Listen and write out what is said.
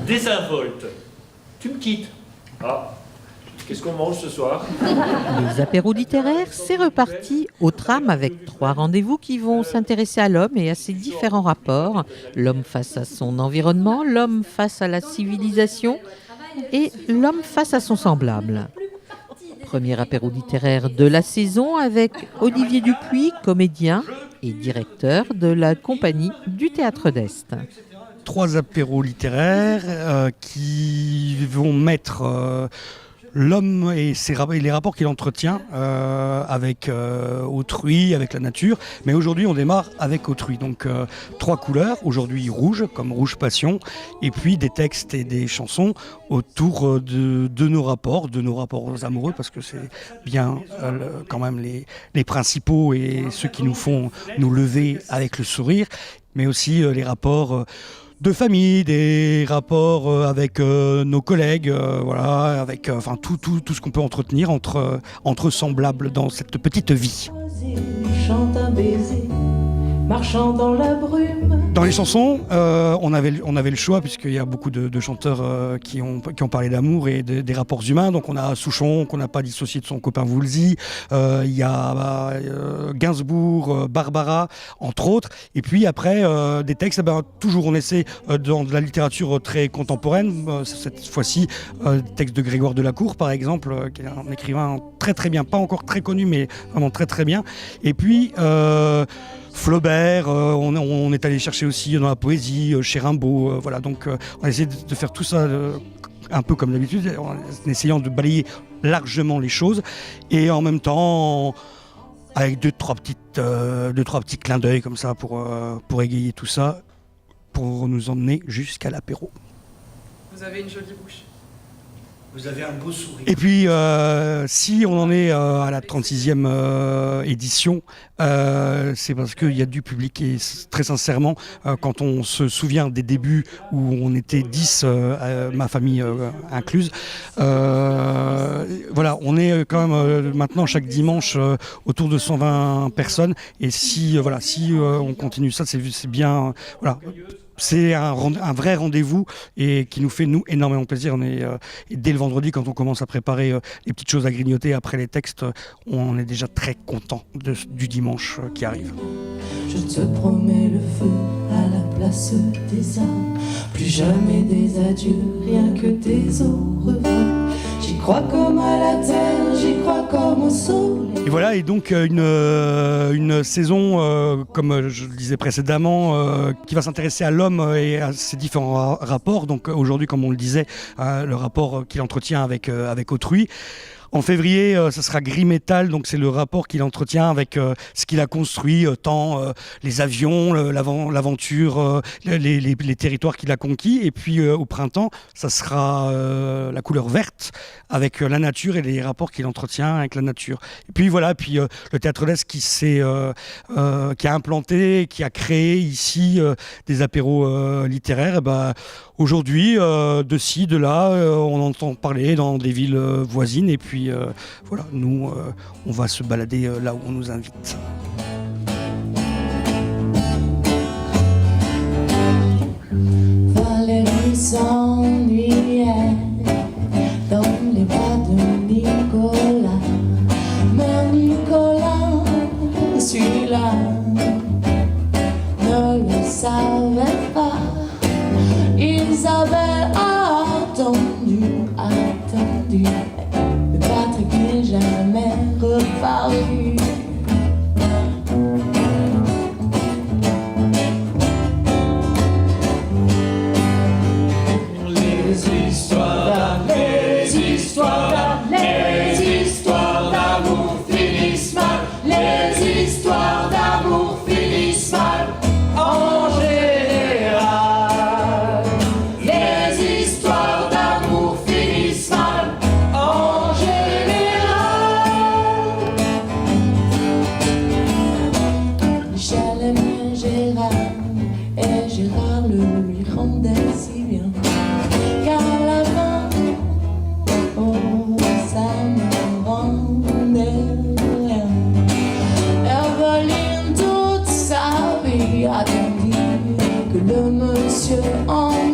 Désinvolte. Tu me quittes. Ah, qu'est-ce qu'on mange ce soir? Les apéros littéraires, c'est reparti au tram avec 3 rendez-vous qui vont s'intéresser à l'homme et à ses différents rapports. L'homme face à son environnement, l'homme face à la civilisation et l'homme face à son semblable. Premier apéro littéraire de la saison avec Olivier Dupuis, comédien et directeur de la compagnie du Théâtre d'Est. 3 apéros littéraires qui vont mettre l'homme et les rapports qu'il entretient avec autrui, avec la nature. Mais aujourd'hui, on démarre avec autrui. Donc 3 couleurs. Aujourd'hui, rouge, comme Rouge Passion. Et puis des textes et des chansons autour de nos rapports amoureux, parce que c'est bien quand même les principaux et ceux qui nous font nous lever avec le sourire. Mais aussi les rapports de famille, des rapports avec nos collègues, voilà, avec tout ce qu'on peut entretenir entre semblables dans cette petite vie. Chante un baiser, marchant dans la brume. Dans les chansons, on avait le choix, puisqu'il y a beaucoup de chanteurs qui ont parlé d'amour et des rapports humains. Donc on a Souchon, qu'on n'a pas dissocié de son copain Woolsey. Il y a Gainsbourg, Barbara, entre autres. Et puis après, des textes, toujours on essaie dans de la littérature très contemporaine. Cette fois-ci, des textes de Grégoire Delacour, par exemple, qui est un écrivain très très bien, pas encore très connu, mais vraiment très très bien. Et puis Flaubert, on est allé chercher aussi dans la poésie, chez Rimbaud, voilà, donc on a essayé de faire tout ça un peu comme d'habitude, en essayant de balayer largement les choses, et en même temps avec deux, trois petits clins d'œil comme ça pour égayer tout ça, pour nous emmener jusqu'à l'apéro. Vous avez une jolie bouche. Vous avez un beau sourire. Et puis, si on en est à la 36e édition, c'est parce qu'il y a du public. Et très sincèrement, quand on se souvient des débuts où on était 10, ma famille incluse, voilà, on est quand même maintenant chaque dimanche autour de 120 personnes. Et si on continue ça, c'est bien. Voilà. C'est un vrai rendez-vous et qui nous fait, nous, énormément plaisir. Et dès le vendredi, quand on commence à préparer les petites choses à grignoter après les textes, on est déjà très content du dimanche qui arrive. Je te promets le feu à la place des armes. Plus jamais des adieux, rien que des au revoir. J'y crois comme à la terre, j'y crois comme au soleil. Et voilà, et donc une saison, comme je le disais précédemment, qui va s'intéresser à l'homme et à ses différents rapports. Donc aujourd'hui, comme on le disait, le rapport qu'il entretient avec autrui. En février, ça sera Gris Métal, donc c'est le rapport qu'il entretient avec ce qu'il a construit, tant les avions, l'aventure, les territoires qu'il a conquis. Et puis au printemps, ça sera la couleur verte, avec la nature et les rapports qu'il entretient avec la nature. Et puis voilà, le Théâtre d'Est qui a implanté, qui a créé ici des apéros littéraires. Aujourd'hui, de ci, de là, on entend parler dans des villes voisines. Et puis voilà, nous, on va se balader là où on nous invite. Valérie s'ennuyait dans les bras de Nicolas. Mais Nicolas, celui-là, ne le savait pas. Ils avaient attendu, mais Patrick n'est jamais reparu. Les histoires d'amour finissent mal. Les histoires d'amour finissent mal. En général, les histoires d'amour finissent mal. En général. monsieur en